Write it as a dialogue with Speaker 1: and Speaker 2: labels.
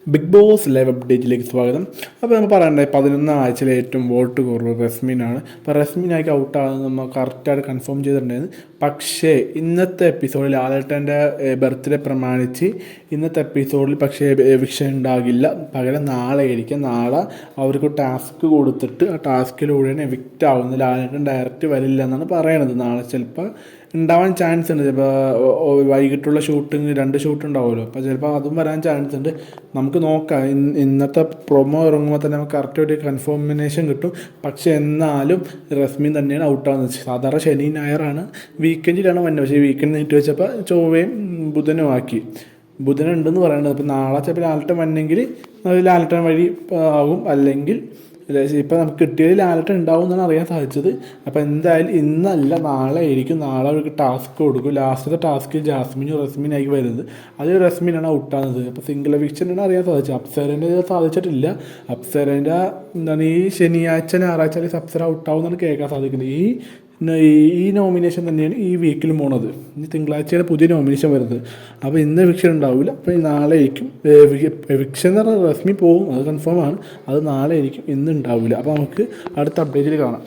Speaker 1: Big boss live അപ്ഡേറ്റിലേക്ക് സ്വാഗതം. അപ്പോൾ നമ്മൾ പറയണ്ടേ 11 ആഴ്ചയിലെ ഏറ്റവും വോട്ട് കുറവ് റസ്മിനാണ്. അപ്പോൾ റസ്മിനായിക്ക് ഔട്ടാകുന്നത് നമ്മൾ കറക്റ്റായിട്ട് കൺഫേം ചെയ്തിട്ടുണ്ടായിരുന്നു. പക്ഷേ ഇന്നത്തെ എപ്പിസോഡിൽ ലാലേട്ടൻ്റെ ബർത്ത്ഡേ പ്രമാണിച്ച് ഇന്നത്തെ എപ്പിസോഡിൽ പക്ഷേ എവിക്ഷൻ ഉണ്ടാകില്ല. പകരം നാളെ ആയിരിക്കും. നാളെ അവർക്ക് ടാസ്ക് കൊടുത്തിട്ട് ആ ടാസ്കിലൂടെയാണ് എവിക്റ്റ് ആവുന്നത്. ലാലേട്ടൻ ഡയറക്റ്റ് വരില്ല എന്നാണ് പറയണത്. നാളെ ചിലപ്പോൾ ഉണ്ടാവാൻ ചാൻസ് ഉണ്ട്. ചിലപ്പോൾ വൈകിട്ടുള്ള ഷൂട്ടിങ് 2 ഷൂട്ട് ഉണ്ടാവുമല്ലോ, അപ്പോൾ ചിലപ്പോൾ അതും വരാൻ ചാൻസ് ഉണ്ട്. നമുക്ക് നോക്കാം. ഇന്നത്തെ പ്രൊമോ ഇറങ്ങുമ്പോൾ തന്നെ നമുക്ക് കറക്റ്റ് ഒരു കൺഫർമേഷൻ കിട്ടും. പക്ഷേ എന്നാലും റസ്മിൻ തന്നെയാണ് ഔട്ടാകുന്നത്. സാധാരണ ശനി ഞായറാണ്, വീക്കെൻഡിലാണ് വന്നത്. പക്ഷേ വീക്കെൻഡ് നീട്ടി വെച്ചപ്പോൾ ചൊവ്വയും ബുധനും ആക്കി. ബുധനുണ്ടെന്ന് പറയുന്നത്. അപ്പോൾ നാളെ ചിലപ്പോൾ ലാലട്ടൻ വന്നെങ്കിൽ ലാലട്ടൻ വഴി ആകും, അല്ലെങ്കിൽ ഇപ്പം നമുക്ക് കിട്ടിയതിൽ ലാലട്ടൻ ഉണ്ടാവും എന്നാണ് അറിയാൻ സാധിച്ചത്. അപ്പോൾ എന്തായാലും ഇന്നല്ല നാളെ ആയിരിക്കും. നാളെ അവർക്ക് ടാസ്ക് കൊടുക്കും. ലാസ്റ്റത്തെ ടാസ്ക് ജാസ്മിനും റസ്മിനായി വരുന്നത്. അത് റസ്മിനാണ് ഔട്ടാകുന്നത്. അപ്പോൾ സിംഗിൾ എവിക്ഷനാണ് അറിയാൻ സാധിച്ചത്. അപ്സരേൻ്റെ സാധിച്ചിട്ടില്ല. അപ്സരേൻ്റെ ഈ ശനിയാഴ്ച ഞായറാഴ്ച അപ്സര ഔട്ടാവും എന്നാണ് കേൾക്കാൻ സാധിക്കുന്നത്. ഈ നോമിനേഷൻ തന്നെയാണ് ഈ വീക്കിലും പോണത്. ഇനി തിങ്കളാഴ്ചയാണ് പുതിയ നോമിനേഷൻ വരുന്നത്. അപ്പോൾ ഇന്ന് എവിക്ഷൻ ഉണ്ടാവില്ല. അപ്പോൾ നാളെ ആയിരിക്കും എവിക്ഷൻ എന്ന് പറഞ്ഞാൽ റസ്മി പോകും, അത് കൺഫേം ആണ്. അത് നാളെ ആയിരിക്കും, ഇന്ന് ഉണ്ടാവില്ല. അപ്പോൾ നമുക്ക് അടുത്ത അപ്ഡേറ്റിൽ കാണാം.